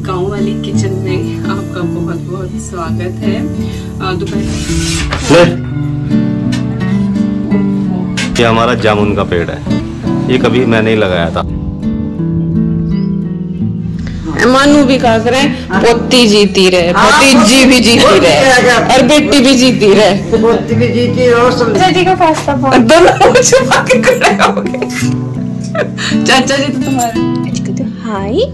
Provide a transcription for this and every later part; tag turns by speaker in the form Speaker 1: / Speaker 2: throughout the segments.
Speaker 1: गांव वाली किचन में आपका बहुत बहुत स्वागत है। दोपहर
Speaker 2: ये हमारा जामुन का पेड़ है, ये कभी मैंने ही लगाया था।
Speaker 1: मानू भी का करे, पोती जीती रहे, भतीजी भी जीती रहे और बेटी भी जीती रहे,
Speaker 3: पोती भी जीती और
Speaker 1: चाची का पास्ता दोनों छुपा के खड़े हो गए। चाचा जी तो तुम्हारे हाय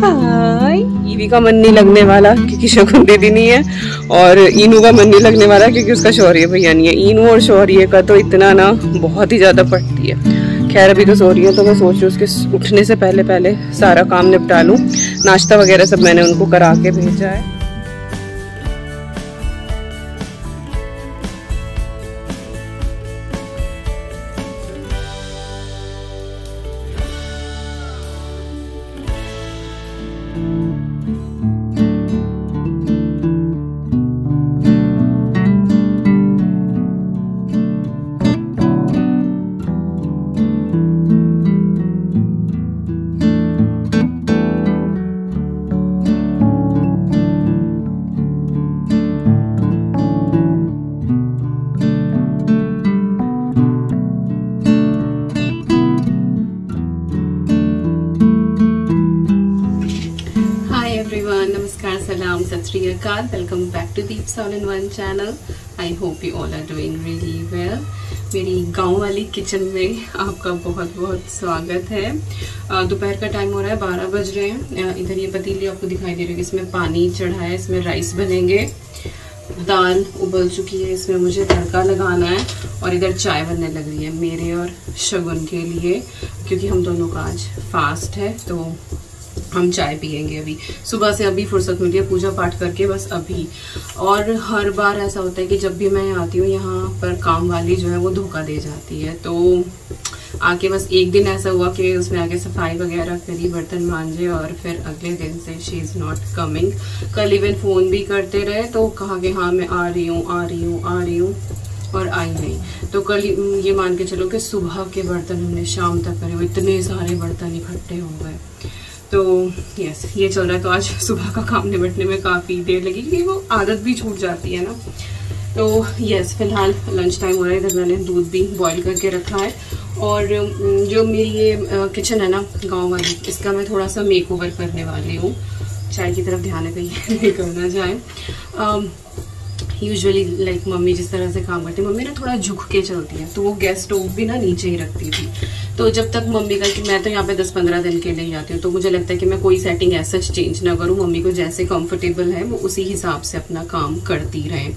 Speaker 1: हाय। ईवी का मन नहीं लगने वाला क्योंकि शगुन दीदी नहीं है, और इनू का मन नहीं लगने वाला क्योंकि उसका शौर्य भैया नहीं है। इनू और शौर्य का तो इतना ना बहुत ही ज्यादा पड़ती है। खैर अभी तो सो रही है, तो मैं सोच रही हूँ उसके उठने से पहले पहले सारा काम निपटा लूँ। नाश्ता वगैरह सब मैंने उनको करा के भेजा है। नमस्कार, सलाम, सत श्री अकाल। Welcome back to Deeps all in one channel. I hope you all are doing really well. मेरी गांव वाली किचन में आपका बहुत बहुत स्वागत है। दोपहर का टाइम हो रहा है, 12 बज रहे हैं। इधर ये पतीली आपको दिखाई दे रही है, इसमें पानी चढ़ा है, इसमें राइस बनेंगे। दाल उबल चुकी है, इसमें मुझे तड़का लगाना है, और इधर चाय बनने लग रही है मेरे और शगुन के लिए, क्योंकि हम दोनों का आज फास्ट है। तो हम चाय पियेंगे अभी। सुबह से अभी फुर्सत मिली है पूजा पाठ करके, बस अभी। और हर बार ऐसा होता है कि जब भी मैं आती हूँ यहाँ पर काम वाली जो है वो धोखा दे जाती है। तो आके बस एक दिन ऐसा हुआ कि उसने आके सफाई वगैरह करी, बर्तन मांजे, और फिर अगले दिन से शी इज़ नॉट कमिंग। कल इवन फ़ोन भी करते रहे तो कहा कि हाँ मैं आ रही हूँ, और आई नहीं। तो कल ये मान के चलो कि सुबह के बर्तन हमने शाम तक करे, वो इतने सारे बर्तन इकट्ठे हो गए। तो यस, ये चल रहा है। तो आज सुबह का काम निपटने में काफ़ी देर लगी क्योंकि वो आदत भी छूट जाती है ना। तो यस, फिलहाल लंच टाइम हो रहा है। इधर मैंने दूध भी बॉईल करके रखा है, और जो मेरी ये किचन है ना गांव वाली, इसका मैं थोड़ा सा मेक ओवर करने वाली हूँ। चाय की तरफ ध्यान है कहीं नहीं करना जाए। यूजुअली लाइक मम्मी जिस तरह से काम करती है, मम्मी ना थोड़ा झुक के चलती है, तो वो गैस स्टोव भी ना नीचे ही रखती थी। तो जब तक मम्मी का, कि मैं तो यहाँ पे 10-15 दिन के लिए ही आती हूँ, तो मुझे लगता है कि मैं कोई सेटिंग ऐसा चेंज ना करूँ। मम्मी को जैसे कंफर्टेबल है वो उसी हिसाब से अपना काम करती रहे।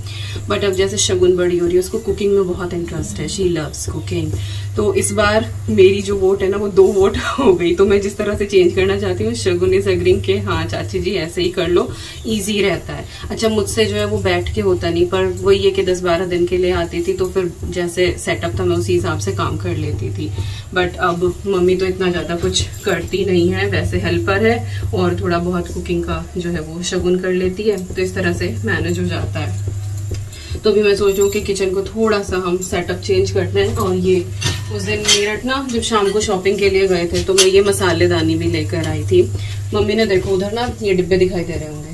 Speaker 1: बट अब जैसे शगुन बड़ी हो रही है, उसको कुकिंग में बहुत इंटरेस्ट है, शी लव्स कुकिंग। तो इस बार मेरी जो वोट है ना वो 2 वोट हो गई। तो मैं जिस तरह से चेंज करना चाहती हूँ, शगुन इज एग्रीइंग के हाँ चाची जी ऐसे ही कर लो, ईजी रहता है। अच्छा, मुझसे जो है वो बैठ के होता नहीं, पर वही है कि 10-12 दिन के लिए आती थी, तो फिर जैसे सेटअप था मैं उसी हिसाब से काम कर लेती थी। बट अब मम्मी तो इतना ज़्यादा कुछ करती नहीं है, वैसे हेल्पर है, और थोड़ा बहुत कुकिंग का जो है वो शगुन कर लेती है। तो इस तरह से मैनेज हो जाता है। तो अभी मैं सोच रही हूँ कि किचन को थोड़ा सा हम सेटअप चेंज करते हैं। और ये उस दिन मेरठ ना जब शाम को शॉपिंग के लिए गए थे, तो मैं ये मसालेदानी भी लेकर आई थी। मम्मी ने देखो उधर ना ये डिब्बे दिखाई दे रहे होंगे।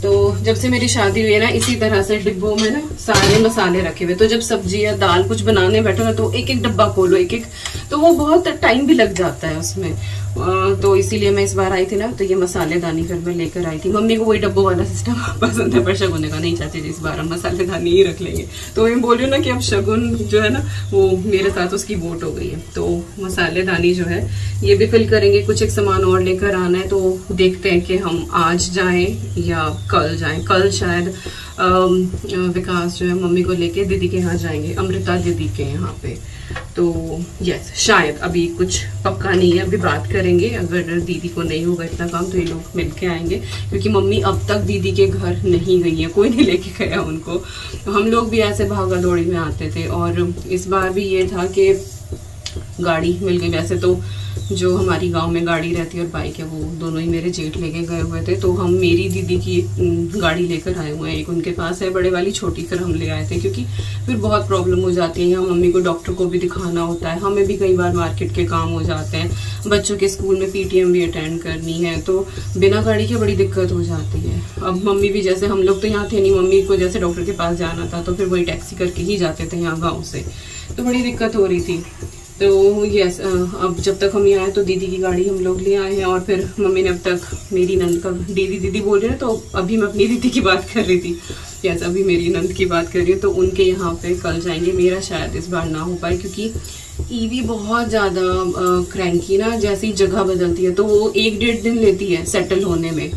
Speaker 1: तो जब से मेरी शादी हुई है ना, इसी तरह से डिब्बों में ना सारे मसाले रखे हुए। तो जब सब्जी या दाल कुछ बनाने बैठो ना, तो एक एक डब्बा खोलो, एक एक, तो वो बहुत टाइम भी लग जाता है उसमें। तो इसीलिए मैं इस बार आई थी ना, तो ये मसालेदानी फिर मैं लेकर आई थी। मम्मी को वही डब्बों वाला सिस्टम पसंद है, पर शगुन ने कहा नहीं चाची जी इस बार हम मसालेदानी ही रख लेंगे। तो मैं बोल रही हूँ ना कि अब शगुन जो है ना वो मेरे साथ उसकी वोट हो गई है। तो मसालेदानी जो है ये भी फिल करेंगे। कुछ एक सामान और लेकर आना है, तो देखते हैं कि हम आज जाएं या कल जाएं। कल शायद विकास जो है मम्मी को लेके दीदी के यहाँ जाएंगे, अमृता दीदी के यहाँ पे। तो यस, शायद अभी कुछ पक्का नहीं है, अभी बात करेंगे। अगर दीदी को नहीं होगा इतना काम तो ये लोग मिलके आएंगे, क्योंकि मम्मी अब तक दीदी के घर नहीं गई है, कोई नहीं लेके गया उनको। तो हम लोग भी ऐसे भागा दौड़ी में आते थे, और इस बार भी ये था कि गाड़ी मिल गई। वैसे तो जो हमारी गांव में गाड़ी रहती है और बाइक है, वो दोनों ही मेरे जेठ लेके गए हुए थे। तो हम मेरी दीदी की गाड़ी लेकर आए हुए हैं, एक उनके पास है बड़े वाली, छोटी फिर हम ले आए थे, क्योंकि फिर बहुत प्रॉब्लम हो जाती है। यहाँ मम्मी को डॉक्टर को भी दिखाना होता है, हमें भी कई बार मार्केट के काम हो जाते हैं, बच्चों के स्कूल में PTM भी अटेंड करनी है, तो बिना गाड़ी के बड़ी दिक्कत हो जाती है। अब मम्मी भी, जैसे हम लोग तो यहाँ थे नहीं, मम्मी को जैसे डॉक्टर के पास जाना था तो फिर वही टैक्सी करके ही जाते थे यहाँ गाँव से, तो बड़ी दिक्कत हो रही थी। तो यस, अब जब तक हम यहाँ आए तो दीदी की गाड़ी हम लोग ले आए हैं, और फिर मम्मी ने अब तक मेरी नंद का, दीदी बोल रहे हैं तो अभी मैं अपनी दीदी की बात कर रही थी, यस अभी मेरी नंद की बात कर रही हूँ। तो उनके यहाँ पे कल जाएंगे, मेरा शायद इस बार ना हो पाए, क्योंकि ईवी बहुत ज़्यादा क्रैंकी ना, जैसी जगह बदलती है तो वो 1-1.5 दिन लेती है सेटल होने में,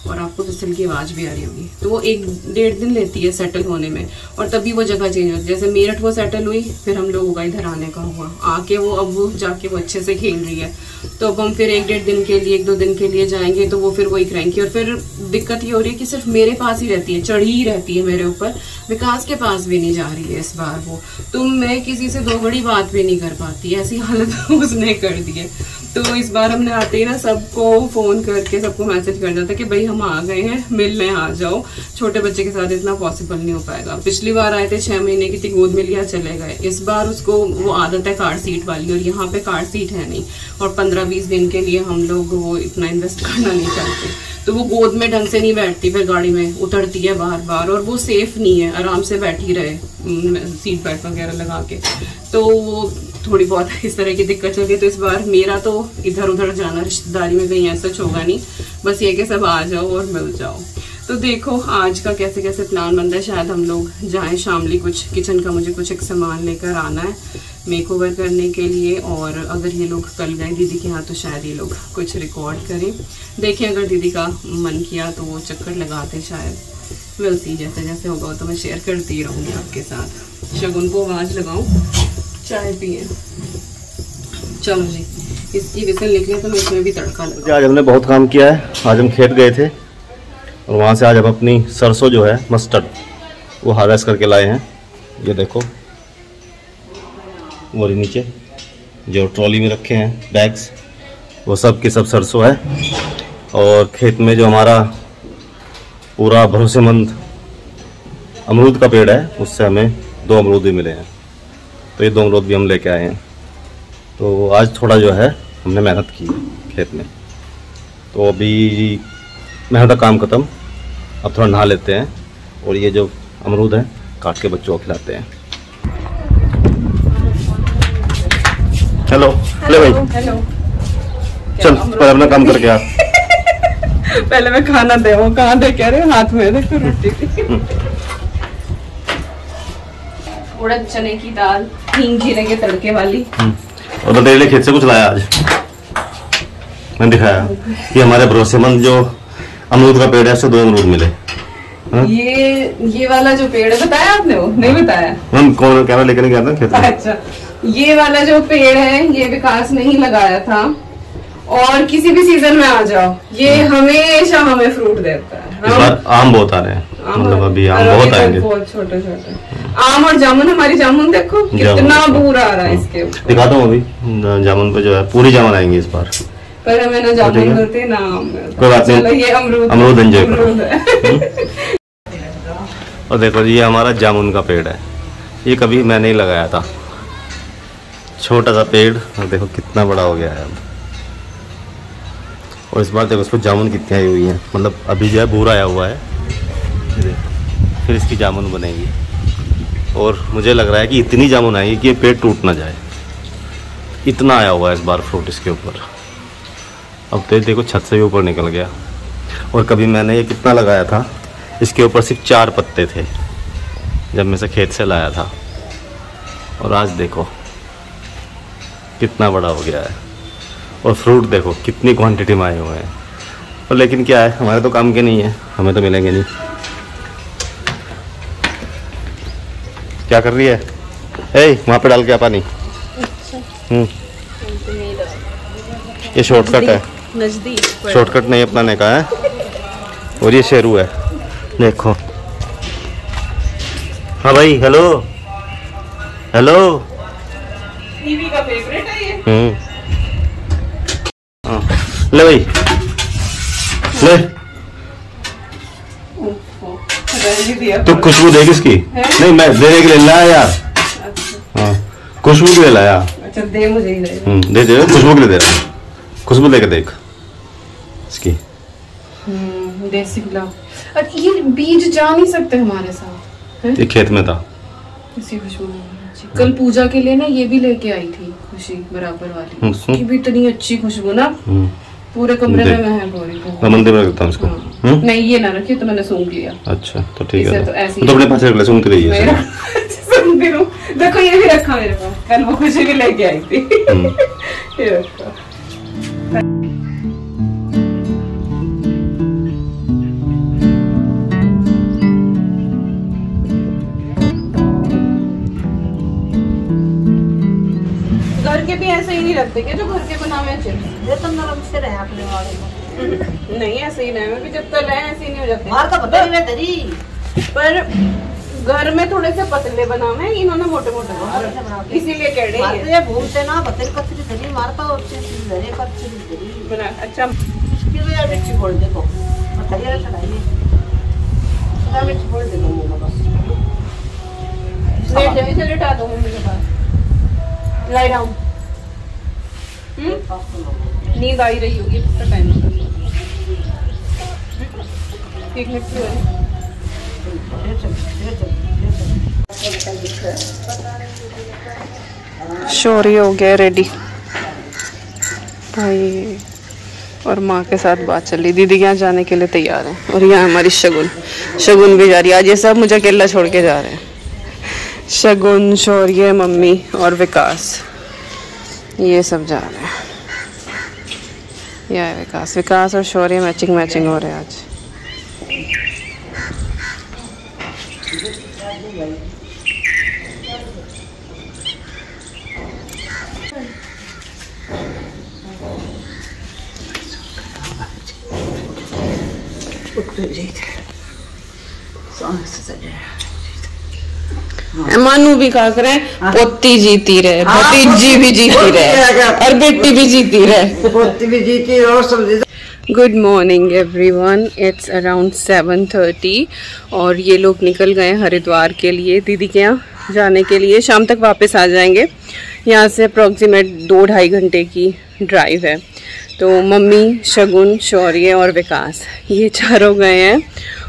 Speaker 1: और आपको फिसल की आवाज़ भी आ रही होगी, तो वो 1-1.5 दिन लेती है सेटल होने में, और तभी वो जगह चेंज होती है। जैसे मेरठ वो सेटल हुई, फिर हम लोगों का इधर आने का हुआ, आके वो अब वो जाके वो अच्छे से खेल रही है, तो अब हम फिर 1-1.5 दिन के लिए, 1-2 दिन के लिए जाएंगे, तो वो फिर वही क्रैंकी। और फिर दिक्कत ये हो रही है कि सिर्फ मेरे पास ही रहती है, चढ़ी ही रहती है मेरे ऊपर, विकास के पास भी नहीं जा रही है इस बार वो, तो मैं किसी से 2 घड़ी बात भी नहीं कर पाती, ऐसी हालत उसने कर दी है। तो इस बार हमने आते ही ना सबको फ़ोन करके सबको मैसेज कर दिया था कि भाई हम आ गए हैं, मिलने आ जाओ। छोटे बच्चे के साथ इतना पॉसिबल नहीं हो पाएगा। पिछली बार आए थे 6 महीने की थी, गोद में लिया चले गए। इस बार उसको वो आदत है कार सीट वाली, और यहाँ पे कार सीट है नहीं, और 15-20 दिन के लिए हम लोग वो इतना इन्वेस्ट करना नहीं चाहते, तो वो गोद में ढंग से नहीं बैठती, फिर गाड़ी में उतरती है बार बार, और वो सेफ नहीं है आराम से बैठी रहे सीट बेल्ट वगैरह लगा के, तो वो थोड़ी बहुत इस तरह की दिक्कत चल रही है। तो इस बार मेरा तो इधर उधर जाना रिश्तेदारी में कहीं ऐसा होगा नहीं, बस ये कि सब आ जाओ और मिल जाओ। तो देखो आज का कैसे कैसे प्लान बनता है, शायद हम लोग जाएं शामली, कुछ किचन का मुझे कुछ एक सामान लेकर आना है मेकओवर करने के लिए, और अगर ये लोग कल गए दीदी के यहाँ तो शायद ये लोग कुछ रिकॉर्ड करें। देखिए अगर दीदी का मन किया तो वो चक्कर लगाते, शायद विल सी, जैसे जैसे होगा तो मैं शेयर करती रहूँगी आपके साथ। शगुन को आवाज़ लगाऊँ, चाय पिए। चलो जी, इसकी विसल निकले तो मैं इसमें भी तड़का लगा।
Speaker 2: आज हमने बहुत काम किया है। आज हम खेत गए थे और वहाँ से आज हम अपनी सरसों जो है मस्टर्ड वो हार्वेस्ट करके लाए हैं। ये देखो वो नीचे जो ट्रॉली में रखे हैं बैग्स, वो सब के सब सरसों है। और खेत में जो हमारा पूरा भरोसेमंद अमरूद का पेड़ है, उससे हमें 2 अमरूद भी मिले हैं, तो ये 2 अमरूद भी हम लेके आए हैं। तो आज थोड़ा जो है हमने मेहनत की खेत में, तो अभी मेहनत का काम ख़त्म, अब थोड़ा नहा लेते हैं और ये जो अमरूद हैं काट के बच्चों को खिलाते हैं। हेलो ले भाई,
Speaker 1: हेलो,
Speaker 2: चल पहले अपना काम करके आ।
Speaker 1: पहले मैं खाना दे, वो कहाँ दे कह रहे हाथ में देखो रोटी। उड़द चने की दाल, हींग जीरे के तड़के वाली।
Speaker 2: और तो तेरे लिए खेत से कुछ लाया आज, मैंने दिखाया कि हमारे भरोसेमंद जो अमरूद का पेड़ है उससे 2 अमरूद मिले।
Speaker 1: ये वाला जो पेड़ है, बताया आपने? वो नहीं बताया,
Speaker 2: हम कौन कैमरा लेकर गया था खेत में।
Speaker 1: अच्छा, ये वाला जो पेड़ है ये विकास नहीं लगाया था, और किसी भी सीजन में आ जाओ ये हमेशा हमें फ्रूट देता है।
Speaker 2: इस बार आम बहुत आ रहे हैं, मतलब अभी आम बहुत आएंगे,
Speaker 1: बहुत छोटे छोटे आम। और जामुन, हमारी जामुन देखो कितना दूर आ रहा है इसके ऊपर।
Speaker 2: दिखाता हूँ अभी जामुन पे जो है पूरी जामुन आएंगी इस बार,
Speaker 1: पर हमें ना जामुन मिलते ना आम मिलते।
Speaker 2: कोई बात नहीं,
Speaker 1: ये
Speaker 2: अमरूद एंजॉय करो। और देखो ये हमारा जामुन का पेड़ है, ये कभी मैं नहीं लगाया था, छोटा सा पेड़, और देखो कितना बड़ा हो गया है अब। और इस बार देखो उसको जामुन कितनी आई हुई है, मतलब अभी जो है भूरा आया हुआ है, फिर इसकी जामुन बनेगी। और मुझे लग रहा है कि इतनी जामुन आएगी कि ये पेड़ टूट ना जाए, इतना आया हुआ है इस बार फ्रूट इसके ऊपर। अब तो देखो छत से भी ऊपर निकल गया। और कभी मैंने ये कितना लगाया था, इसके ऊपर सिर्फ 4 पत्ते थे जब मैं से खेत से लाया था, और आज देखो कितना बड़ा हो गया है। और फ्रूट देखो कितनी क्वांटिटी में आए हुए हैं। और लेकिन क्या है, हमारे तो काम के नहीं है, हमें तो मिलेंगे नहीं। क्या कर रही है? वहाँ पे डाल के आ पानी। ये शॉर्टकट है,
Speaker 1: नजदीक
Speaker 2: शॉर्टकट नहीं अपनाने का है। और ये शेरू है देखो। हाँ भाई, हेलो हेलो।
Speaker 1: टीवी का फेवरेट है ये।
Speaker 2: ले भाई ले, तो खुशबू देख इसकी। नहीं मैं देने के लिए लाया यार। हाँ खुशबू के लिए लाया।
Speaker 1: अच्छा दे मुझे ही
Speaker 2: दे दे, खुशबू के लिए दे रहा। खुशबू लेके देख इसकी।
Speaker 1: देसी गुलाब। ये बीज जा नहीं सकते हमारे साथ।
Speaker 2: ये खेत में था।
Speaker 1: इसी खुशबू कल पूजा के लिए ना ये भी लेके आई थी खुशी बराबर वाली। उसकी भी इतनी अच्छी खुशबू ना पूरे कमरे में महक हो रही थी। मैं
Speaker 2: मंदिर में रखता हूँ इसको।
Speaker 1: नहीं ये ना रखिए, तो मैंने सूंघ लिया।
Speaker 2: अच्छा तो ठीक है,
Speaker 1: तो ऐसे
Speaker 2: तो अपने पास रख ले, सूंघती रही है।
Speaker 1: देखो ये भी रखा मेरे पास, कल वो खुशी भी लेके आई थी। ये रखा। घर के भी ऐसे ही नहीं रखते क्या जो घर के बना हुए चिप्स?
Speaker 3: ये तो नरम से रहे अपने वाले को।
Speaker 1: नहीं ऐसे ही रहे, भी जब तक रहे ऐसे ही नहीं हो जाते।
Speaker 3: मार का पता नहीं मैं तेरी,
Speaker 1: पर घर में थोड़े से पतले बनावे, इन्होंने मोटे मोटे बनाए, इसीलिए कह रही है।
Speaker 3: ये भूलते ना बतरी कचरी तेरी मारता और चीज धरे कचरी तेरी
Speaker 1: बना। अच्छा
Speaker 3: इसकी भी यार मिर्ची बोल देखो बताइए चढ़ाइए इसका मिर्ची बोल देखो मुंह बस
Speaker 1: लेट जाओ, इसे लेटा दो मम्मी के पास। Lie down. नींद आ ही रही होगी, इसका टाइम हो गया। एक मिनट की शौर्य हो गया रेडी भाई, और माँ के साथ बात चल रही। दीदी के यहाँ जाने के लिए तैयार है, और यहाँ हमारी शगुन भी जा रही है। आज ये सब मुझे अकेला छोड़ के जा रहे हैं। शगुन, शौर्य, मम्मी और विकास, ये सब जा रहे हैं। यह है विकास और शौर्य मैचिंग हो रहे हैं आज। मानू भी का करे, पोती जीती रहे, भतीजी भी जीती रहे, और बेटी भी जीती रहे,
Speaker 3: पोती भी जीती और सब।
Speaker 1: Good morning everyone, it's around 7:30 और ये लोग निकल गए हरिद्वार के लिए, दीदी के यहाँ जाने के लिए। शाम तक वापस आ जाएंगे। यहाँ से अप्रॉक्सीमेट 2-2.5 घंटे की ड्राइव है। तो मम्मी, शगुन, शौर्य और विकास ये चारों गए हैं,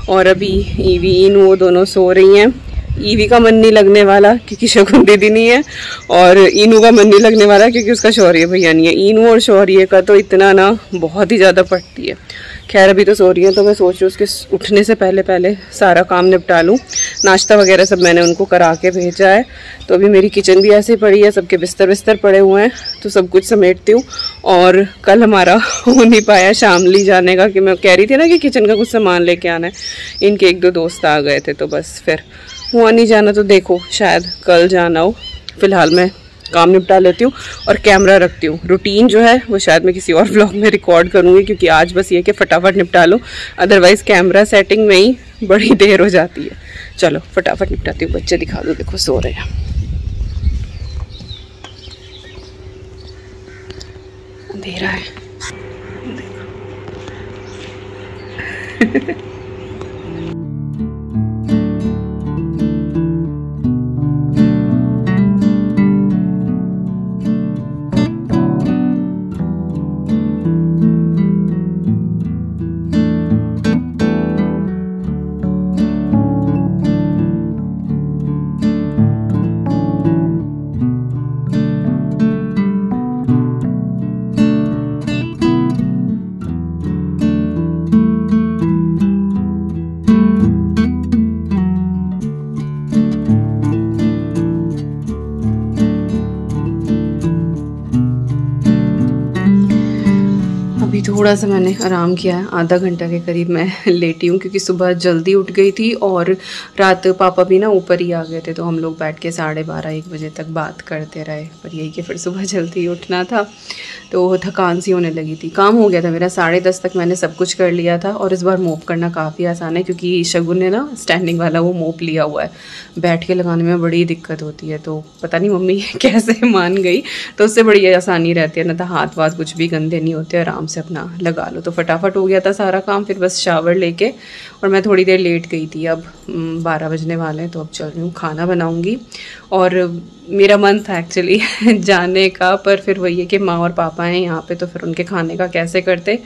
Speaker 1: और अभी ईवी, इनू वो दोनों सो रही हैं। ईवी का मन नहीं लगने वाला क्योंकि शगुन दीदी नहीं है, और इनू का मन नहीं लगने वाला क्योंकि उसका शौर्य भैया नहीं है। इनू और शौर्य का तो इतना ना बहुत ही ज़्यादा पड़ती है। खैर अभी तो सो रही है, तो मैं सोच रही हूँ उसके उठने से पहले सारा काम निपटा लूँ। नाश्ता वगैरह सब मैंने उनको करा के भेजा है। तो अभी मेरी किचन भी ऐसे पड़ी है, सबके बिस्तर पड़े हुए हैं, तो सब कुछ समेटती हूँ। और कल हमारा हो नहीं पाया शामली जाने का, कि मैं कह रही थी ना कि किचन का कुछ सामान लेके आना है। इनके 1-2 दोस्त आ गए थे, तो बस फिर हुआ नहीं जाना। तो देखो शायद कल जाना हो। फिलहाल मैं काम निपटा लेती हूँ और कैमरा रखती हूँ। रूटीन जो है वो शायद मैं किसी और व्लॉग में रिकॉर्ड करूँगी, क्योंकि आज बस ये कि फटाफट निपटा लो, अदरवाइज़ कैमरा सेटिंग में ही बड़ी देर हो जाती है। चलो फटाफट निपटाती हूँ। बच्चे दिखा दो, देखो सो रहे हैं। अंधेरा है। थोड़ा सा मैंने आराम किया है, आधा घंटा के करीब मैं लेटी हूँ, क्योंकि सुबह जल्दी उठ गई थी और रात पापा भी ना ऊपर ही आ गए थे। तो हम लोग बैठ के 12:30-1 बजे तक बात करते रहे। पर यही कि फिर सुबह जल्दी उठना था, तो थकान सी होने लगी थी। काम हो गया था मेरा, 10:30 तक मैंने सब कुछ कर लिया था। और इस बार मोप करना काफ़ी आसान है, क्योंकि शगुन ने ना स्टैंडिंग वाला वो मोप लिया हुआ है। बैठ के लगाने में बड़ी दिक्कत होती है, तो पता नहीं मम्मी कैसे मान गई। तो उससे बड़ी आसानी रहती है, ना तो हाथ वाथ कुछ भी गंदे नहीं होते, आराम से अपना लगा लो। तो फटाफट हो गया था सारा काम, फिर बस शावर लेके और मैं थोड़ी देर लेट गई थी। अब 12 बजने वाले हैं, तो अब चल रही हूँ खाना बनाऊँगी। और मेरा मन था एक्चुअली जाने का, पर फिर वही है कि माँ और पापा हैं यहाँ पे, तो फिर उनके खाने का कैसे करते।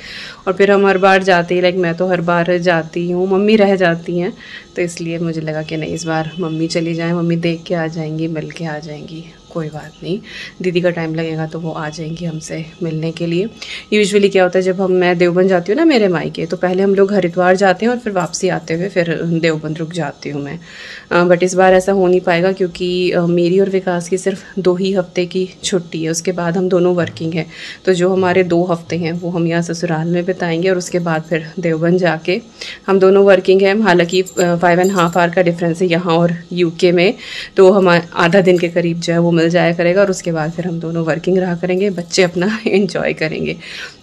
Speaker 1: और फिर हम हर बार जाते ही, लाइक मैं तो हर बार जाती हूँ, मम्मी रह जाती हैं, तो इसलिए मुझे लगा कि नहीं, इस बार मम्मी चली जाएं, मम्मी देख के आ जाएंगी, मिल के आ जाएंगी। कोई बात नहीं, दीदी का टाइम लगेगा तो वो आ जाएंगी हमसे मिलने के लिए। यूजुअली क्या होता है, जब मैं देवबंद जाती हूँ ना मेरे मायके, तो पहले हम लोग हरिद्वार जाते हैं और फिर वापसी आते हुए फिर देवबंद रुक जाती हूँ मैं। बट इस बार ऐसा हो नहीं पाएगा, क्योंकि मेरी और विकास की सिर्फ 2 ही हफ्ते की छुट्टी है। उसके बाद हम दोनों वर्किंग हैं, तो जो हमारे 2 हफ्ते हैं वो हम यहाँ ससुराल में बिताएंगे, और उसके बाद फिर देवबंद जाके हम दोनों वर्किंग हैं। हालांकि 5.5 आवर का डिफरेंस है यहाँ और यूके में, तो हम आधा दिन के करीब जो है वो मिल जाया करेगा, और उसके बाद फिर हम दोनों वर्किंग रहा करेंगे, बच्चे अपना एंजॉय करेंगे।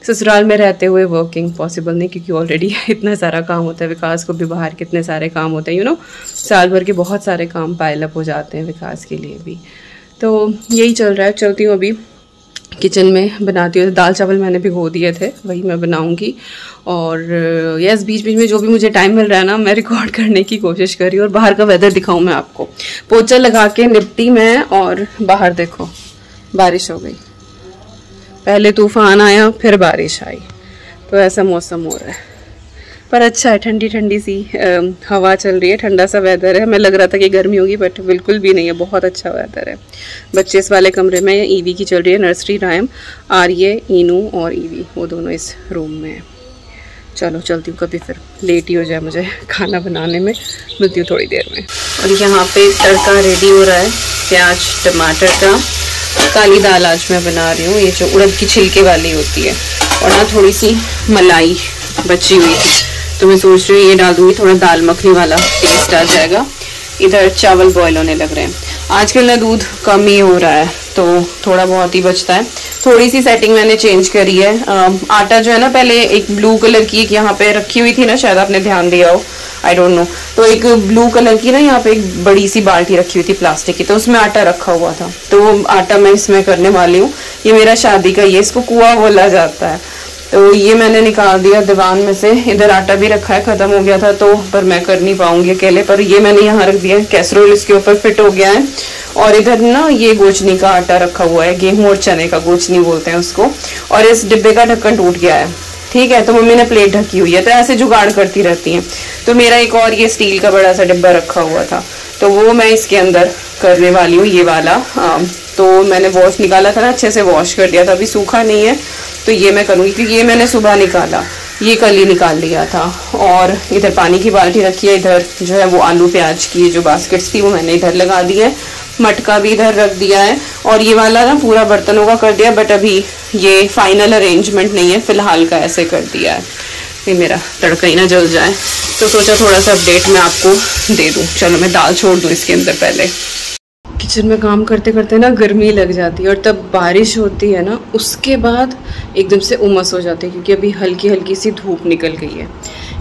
Speaker 1: ससुराल में रहते हुए वर्किंग पॉसिबल नहीं, क्योंकि ऑलरेडी इतना सारा काम होता है। विकास को भी बाहर कितने सारे काम होते हैं, यू नो, साल भर के बहुत सारे काम पाइल अप हो जाते हैं विकास के लिए भी। तो यही चल रहा है। चलती हूँ अभी किचन में, बनाती हूँ। दाल चावल मैंने भिगो दिए थे, वही मैं बनाऊंगी। और यस, बीच बीच में जो भी मुझे टाइम मिल रहा है ना, मैं रिकॉर्ड करने की कोशिश कर रही हूँ। और बाहर का वेदर दिखाऊँ मैं आपको। पोछा लगा के निपटी मैं, और बाहर देखो बारिश हो गई। पहले तूफान आया, फिर बारिश आई, तो ऐसा मौसम हो रहा है। पर अच्छा है, ठंडी ठंडी सी हवा चल रही है, ठंडा सा वेदर है। हमें लग रहा था कि गर्मी होगी, बट बिल्कुल भी नहीं है, बहुत अच्छा वेदर है। बच्चे इस वाले कमरे में, ईवी की चल रही है नर्सरी राइम, आर्य, इनू और ईवी, वो दोनों इस रूम में है। चलो चलती हूँ, कभी फिर लेट ही हो जाए मुझे खाना बनाने में। मिलती हूँ थोड़ी देर में। और यहाँ पे तड़का रेडी हो रहा है, प्याज टमाटर का। काली दाल आज मैं बना रही हूँ, ये जो उड़द की छिलके वाली होती है। और ना थोड़ी सी मलाई बची हुई थी, तो मैं सोच रही हूँ ये डाल दूँगी, थोड़ा दाल मखनी वाला टेस्ट आ जाएगा। इधर चावल बॉयल होने लग रहे हैं। आजकल ना दूध कम ही हो रहा है, तो थोड़ा बहुत ही बचता है। थोड़ी सी सेटिंग मैंने चेंज करी है। आटा जो है ना, पहले एक ब्लू कलर की एक यहाँ पे रखी हुई थी ना, शायद आपने ध्यान दिया हो, आई डोंट नो। तो एक ब्लू कलर की ना यहाँ पे एक बड़ी सी बाल्टी रखी हुई थी प्लास्टिक की, तो उसमें आटा रखा हुआ था। तो वो आटा मैं इसमें करने वाली हूँ। ये मेरा शादी का, ये इसको कुआ बोला जाता है, तो ये मैंने निकाल दिया दीवान में से। इधर आटा भी रखा है, खत्म हो गया था तो, पर मैं कर नहीं पाऊंगी अकेले। पर ये मैंने यहाँ रख दिया है, कैसरोल इसके ऊपर फिट हो गया है। और इधर ना ये गोचनी का आटा रखा हुआ है, गेहूं और चने का, गोचनी बोलते हैं उसको। और इस डिब्बे का ढक्कन टूट गया है, ठीक है, तो मम्मी ने प्लेट ढकी हुई है। तो ऐसे जुगाड़ करती रहती हैं। तो मेरा एक और ये स्टील का बड़ा सा डिब्बा रखा हुआ था, तो वो मैं इसके अंदर करने वाली हूँ, ये वाला। तो मैंने वॉश निकाला था ना, अच्छे से वॉश कर दिया था, अभी सूखा नहीं है, तो ये मैं करूँगी, क्योंकि ये मैंने सुबह निकाला, ये कल ही निकाल लिया था। और इधर पानी की बाल्टी रखी है, इधर जो है वो आलू प्याज की जो बास्केट्स थी वो मैंने इधर लगा दी है, मटका भी इधर रख दिया है। और ये वाला ना पूरा बर्तनों का कर दिया, बट अभी ये फाइनल अरेंजमेंट नहीं है, फिलहाल का ऐसे कर दिया है। ये मेरा तड़का ही ना जल जाए, तो सोचा थोड़ा सा अपडेट मैं आपको दे दूँ। चलो मैं दाल छोड़ दूँ इसके अंदर। पहले किचन में काम करते करते ना गर्मी लग जाती है, और तब बारिश होती है ना, उसके बाद एकदम से उमस हो जाती है, क्योंकि अभी हल्की हल्की सी धूप निकल गई है।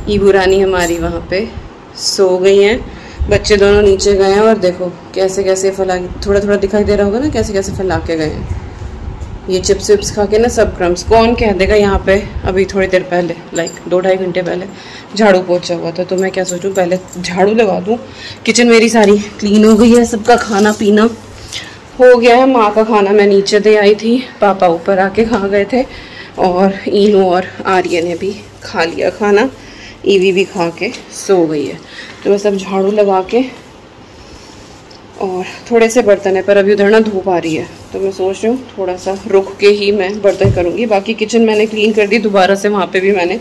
Speaker 1: ईबू रानी हमारी वहाँ पे सो गई हैं, बच्चे दोनों नीचे गए हैं। और देखो कैसे कैसे फैला, थोड़ा थोड़ा दिखाई दे रहा होगा ना, कैसे कैसे फैला के गए हैं। ये चिप्स विप्स खा के ना सब क्रम्स, कौन कह देगा यहाँ पे अभी थोड़ी देर पहले, लाइक 2-2.5 घंटे पहले झाड़ू पोछा हुआ था। तो मैं क्या सोचूं, पहले झाड़ू लगा दूं। किचन मेरी सारी क्लीन हो गई है, सबका खाना पीना हो गया है। माँ का खाना मैं नीचे दे आई थी, पापा ऊपर आके खा गए थे, और इनू और आर्य ने भी खा लिया खाना, ईवी भी खा के सो गई है। तो मैं सब झाड़ू लगा के, और थोड़े से बर्तन है, पर अभी उधर ना धूप आ रही है, तो मैं सोच रही हूँ थोड़ा सा रुक के ही मैं बर्तन करूँगी। बाकी किचन मैंने क्लीन कर दी दोबारा से, वहाँ पे भी मैंने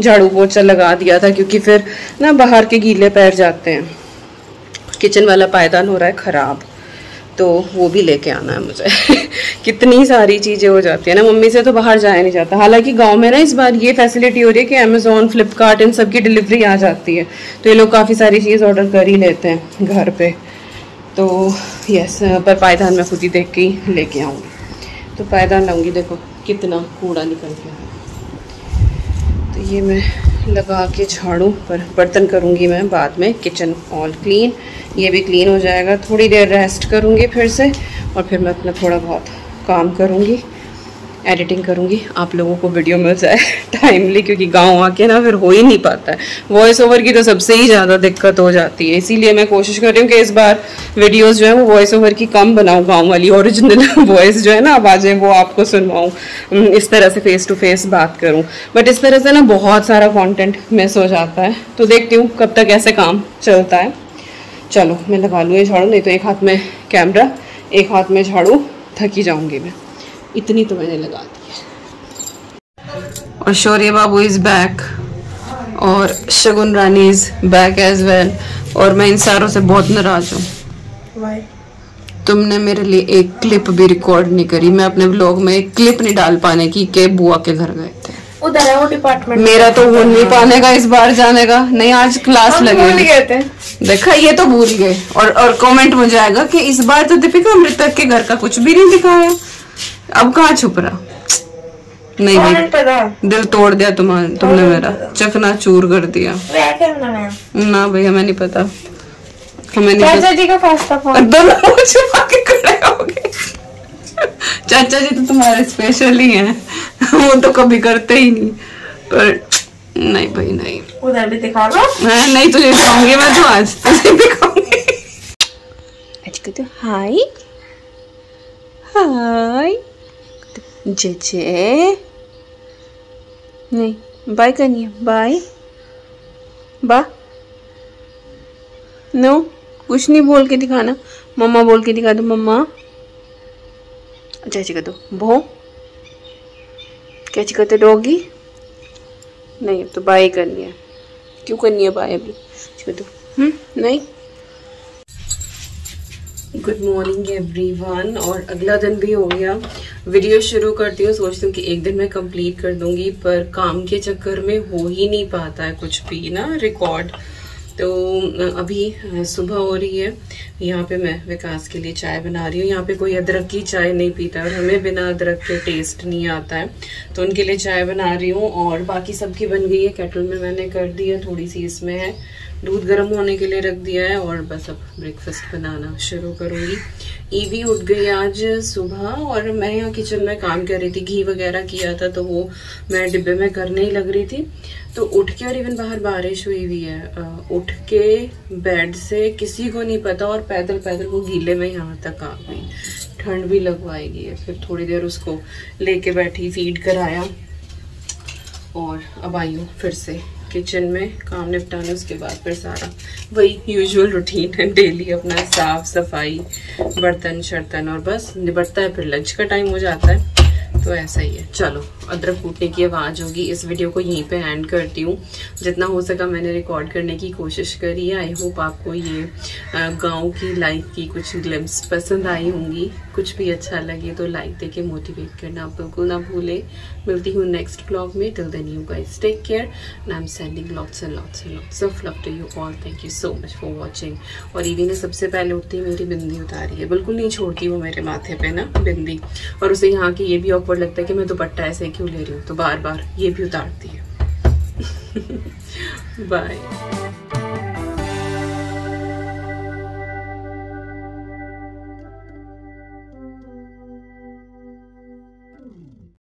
Speaker 1: झाड़ू पोछा लगा दिया था, क्योंकि फिर ना बाहर के गीले पैर जाते हैं। किचन वाला पायदान हो रहा है ख़राब, तो वो भी लेके आना है मुझे कितनी सारी चीज़ें हो जाती है ना, मम्मी से तो बाहर जाया नहीं जाता। हालांकि गांव में ना इस बार ये फैसिलिटी हो रही है कि अमेज़ॉन, फ्लिपकार्ट इन सब की डिलीवरी आ जाती है, तो ये लोग काफ़ी सारी चीज़ ऑर्डर कर ही लेते हैं घर पे। तो यस, पर पायदान मैं खुद ही देख के ही लेके आऊँगी। तो पायदान लाऊंगी, देखो कितना कूड़ा निकल गया है। तो ये मैं लगा के झाड़ू, पर बर्तन करूँगी मैं बाद में। किचन ऑल क्लीन, ये भी क्लीन हो जाएगा। थोड़ी देर रेस्ट करूँगी फिर से, और फिर मैं अपना थोड़ा बहुत काम करूँगी। एडिटिंग करूँगी, आप लोगों को वीडियो मिल जाए टाइमली, क्योंकि गांव आके ना फिर हो ही नहीं पाता है। वॉइस ओवर की तो सबसे ही ज़्यादा दिक्कत हो जाती है, इसीलिए मैं कोशिश कर रही हूँ कि इस बार वीडियोस जो है वो वॉइस ओवर की कम बनाऊँ, गाँव वाली ओरिजिनल वॉइस जो है ना आवाज़ें वो आपको सुनवाऊँ, इस तरह से फेस टू फेस बात करूँ। बट इस तरह से ना बहुत सारा कॉन्टेंट मिस हो जाता है, तो देखती हूँ कब तक ऐसे काम चलता है। चलो मैं लगा लूँ ये झाड़ू, नहीं तो एक हाथ में कैमरा एक हाथ में झाड़ू, थकी जाऊंगी मैं। इतनी तो मैंने लगा दी है। और शौर्य बाबू इज बैक और शगुन रानी इज बैक एज वेल। और मैं इन सारों से बहुत नाराज हूँ। तुमने मेरे लिए एक क्लिप भी रिकॉर्ड नहीं करी। मैं अपने व्लॉग में एक क्लिप नहीं डाल पाने की कि बुआ के घर गए थे।
Speaker 3: उधर है वो डिपार्टमेंट,
Speaker 1: मेरा तो हो नहीं पाने का इस बार जाने का। नहीं आज क्लास लगे, देखा ये तो भूल गए। और कमेंट मुझे आएगा कि इस बार तो दीपिका अमृतक के घर का कुछ भी नहीं दिखाया। अब कहाँ छुप रहा। नहीं भाई दिल तोड़ दिया तुमने मेरा, चकना चूर कर दिया। ना भैया हमें नहीं पता, हमें नहीं पता। चाचा जी का फास्टा फोन दोनों छुपा के खड़े हो गए। चाचा जी तो तुम्हारे स्पेशल ही हैं, वो तो कभी करते ही नहीं। पर नहीं भाई नहीं,
Speaker 3: उधर भी दिखा लो।
Speaker 1: नहीं तुझे दिखाऊंगी मैं, तो आज तुझे दिखाऊंगी। आज कहते हाय हाय जे नहीं बाय करनी है, बाय बा नो कुछ नहीं बोल के दिखाना, मम्मा बोल के दिखा दो मम्मा। चाची कर दो भो, कैची करते डॉगी। नहीं अब तो बाय करनी है, क्यों करनी है बाय अभी, कर दो। नहीं। Good morning everyone. और अगला दिन भी हो गया, वीडियो शुरू करती हूँ, सोचती हूँ कि एक दिन में कंप्लीट कर दूंगी, पर काम के चक्कर में हो ही नहीं पाता है कुछ भी ना रिकॉर्ड। तो अभी सुबह हो रही है, यहाँ पे मैं विकास के लिए चाय बना रही हूँ। यहाँ पे कोई अदरक की चाय नहीं पीता और हमें बिना अदरक के टेस्ट नहीं आता है, तो उनके लिए चाय बना रही हूँ। और बाकी सबकी बन गई है, केटल में मैंने कर दी है, थोड़ी सी इसमें है, दूध गर्म होने के लिए रख दिया है। और बस अब ब्रेकफास्ट बनाना शुरू करूँगी। ईवी उठ गई आज सुबह और मैं यहाँ किचन में काम कर रही थी, घी वगैरह किया था तो वो मैं डिब्बे में करने ही लग रही थी। तो उठ के, और इवन बाहर बारिश हुई हुई है, उठ के बेड से किसी को नहीं पता और पैदल पैदल वो गीले में यहाँ तक आ गई। ठंड भी लगवाएगी है। फिर थोड़ी देर उसको लेके बैठी, फीड कराया और अब आई हूँ फिर से किचन में काम निपटाने। उसके बाद फिर सारा वही यूजुअल रूटीन है डेली, अपना साफ सफाई, बर्तन शर्तन, और बस निपटता है। फिर लंच का टाइम हो जाता है, तो ऐसा ही है। चलो अदरक कूटने की आवाज़ होगी। इस वीडियो को यहीं पे एंड करती हूँ। जितना हो सका मैंने रिकॉर्ड करने की कोशिश करी है। आई होप आपको ये गांव की लाइफ की कुछ ग्लिम्स पसंद आई होंगी। कुछ भी अच्छा लगे तो लाइक देके मोटिवेट करना आप बिल्कुल ना भूले। मिलती हूँ नेक्स्ट व्लॉग में। Till then you guys take care and I am sending lots and lots of love to you all. Thank you so much for watching. और ईवी ने सबसे पहले उठती मेरी बिंदी उतारी है, बिल्कुल नहीं छोड़ती वो मेरे माथे पे ना बिंदी। और उसे यहाँ की ये भी ऑकवर्ड लगता है कि मैं दुपट्टा ऐसे क्यों ले रही हूँ, तो बार बार ये भी उतारती है। बाय।